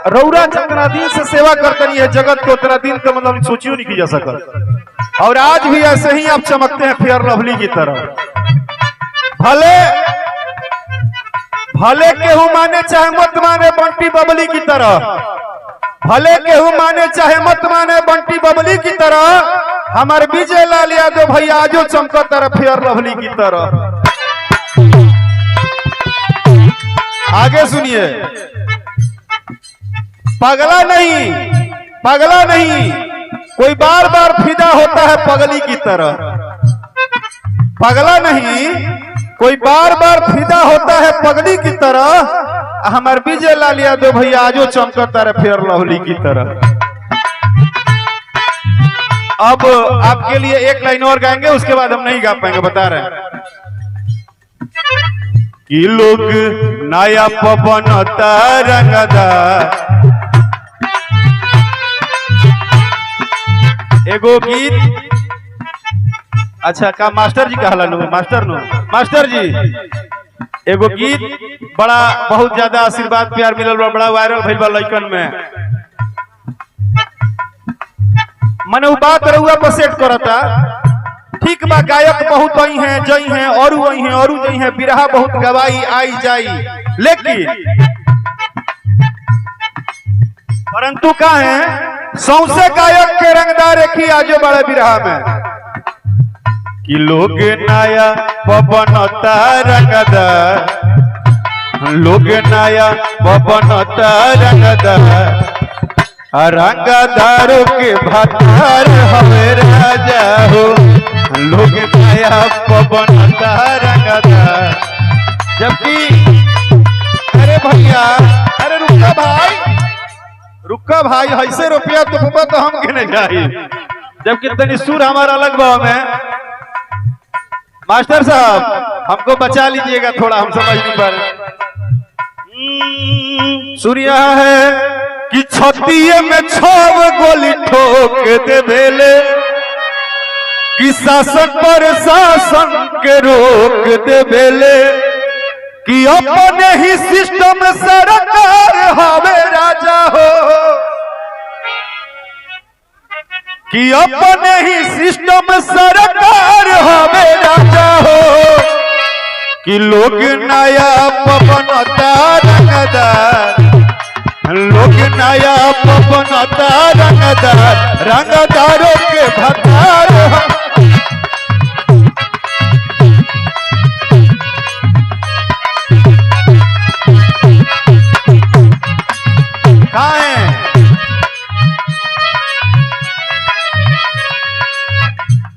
रौरा जितना दिन से सेवा करते है जगत को उतना दिन तो मतलब सोचियो नहीं की जा सकता। और आज भी ऐसे ही आप चमकते हैं फेयर लवली की तरह। भले भले केहू माने चाहे मत माने बंटी बबली की तरह, भले केहू माने चाहे मत माने बंटी बबली की तरह, हमारे विजय लाल यादव भैया आजो चमकत तरह फेयर लवली की तरह। आगे सुनिए, पगला नहीं, पगला नहीं, कोई बार बार फिदा होता है पगली की तरह। पगला नहीं, कोई बार बार फिदा होता है पगली की तरह। हमारे विजय लाल यादव भैया आजो चमकता रहे फेयर लवली की तरह। अब आपके लिए एक लाइन और गाएंगे, उसके बाद हम नहीं गा पाएंगे, बता रहे हैं कि लोग नया पवन रंगदार। एगो गीत, अच्छा का मास्टर जी कहला नु, मास्टर नु, मास्टर जी एगो गीत बड़ा बहुत ज्यादा आशीर्वाद प्यार मिलल बा, बड़ा वायरल भइल बा लइकन में। मने वो बात रहुआ पर सेट करता, ठीक बा गायक बहुत आई हैं जई हैं और वही हैं और जई हैं, बिरहा बहुत गवाई आई जाई, लेकिन परंतु का है सौसे गायक के रंगदार एक ही आजो बड़े बिरहा में कि लोग नया पवन रंगदार, लोग नया पवन रंगदार, रंगदारों के भतार हमें राजा हो। लोग नया पवन रंगदार, जबकि अरे भैया, अरे रुका भाई, रुका भाई, ऐसे रुपया तो हम गिने जाए, जबकि तनी सुर हमारा अलग भाव में। मास्टर साहब हमको बचा लीजिएगा थोड़ा, हम समझ नहीं पा रहे। सूर्या है कि छतिये में 6 गोली ठोक दे बेले, कि शासन पर शासन के रोक दे बेले, कि अपने ही सिस्टम सरकार हवे राजा हो, कि अपने ही सिस्टम सरकार हमें राजा हो। कि लोग नया पवन रंगदार, लोग नया पवन रंगदार, रंगदारों के भतार। कहाँ है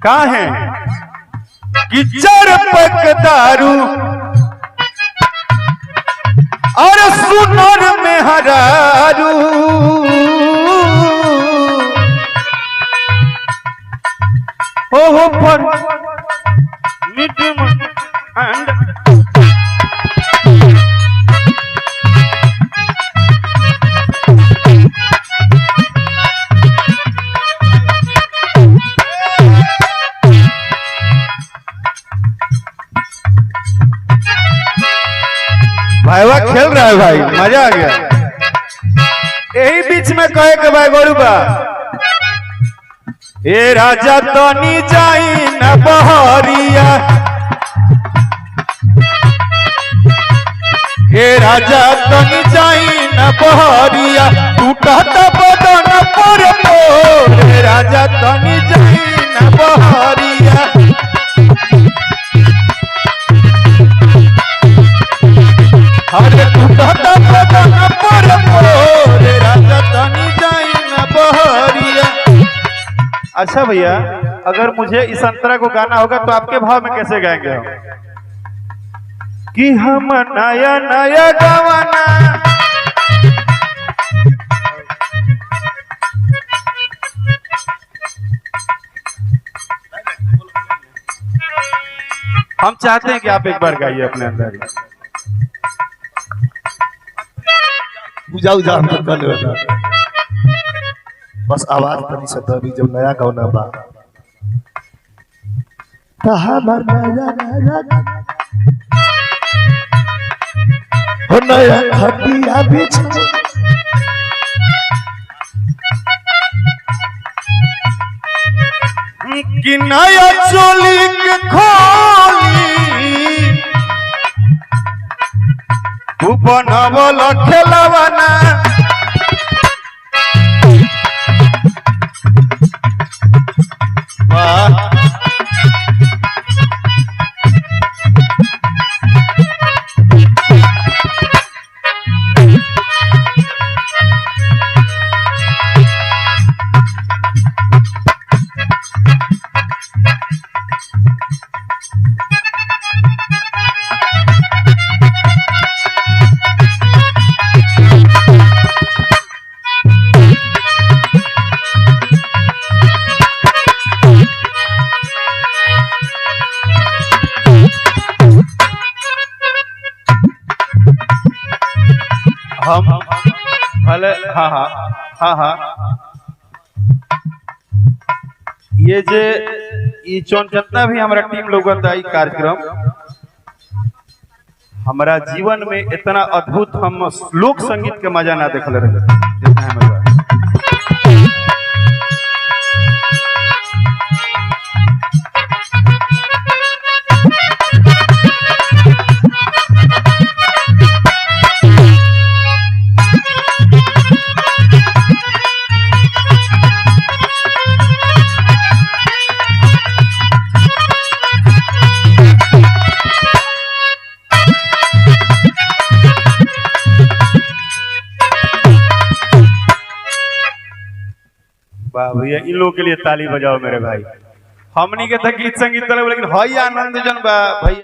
कहाँ है कि चरपक दारू और सुनर में हरारू, हो पर भाईवा खेल रहा है भाई, मजा आ गया। यही बीच में कहे के भाई गोरुबा, ए राजा तनी जाई न बहरिया, ए राजा तनी जाई न बहरिया, टूटा बदन पर मोर, ए राजा तनी जाई न बहरिया। अरे टूटा बदन पर मोर, राजा तनी जाई न बहरिया। अच्छा भैया, अगर मुझे इस अंतरा को गाना होगा तो आपके भाव में कैसे गाएंगे हम? कि हम नया नया गवाना, हम चाहते हैं कि आप एक बार गाइए अपने अंदर ही। हम तो कर लेगा, बस आवाज तनी से तभी जब नया गाना बा तो हमर नया नया हो नया खटिया बिछ कि नया चोली के खोली तू बनवल खेलवाना हम भले हाँ हाँ हाँ हाँ ये जे जितना भी हमारा टीम लोग कार्यक्रम हमारा जीवन में इतना अद्भुत हम लोक संगीत के मजा ना देखल रहे। वाह भैया, इन लोगों के लिए ताली बजाओ मेरे भाई। हमनी के तो गीत संगीत करे लेकिन हई आनंद जन बा भैया।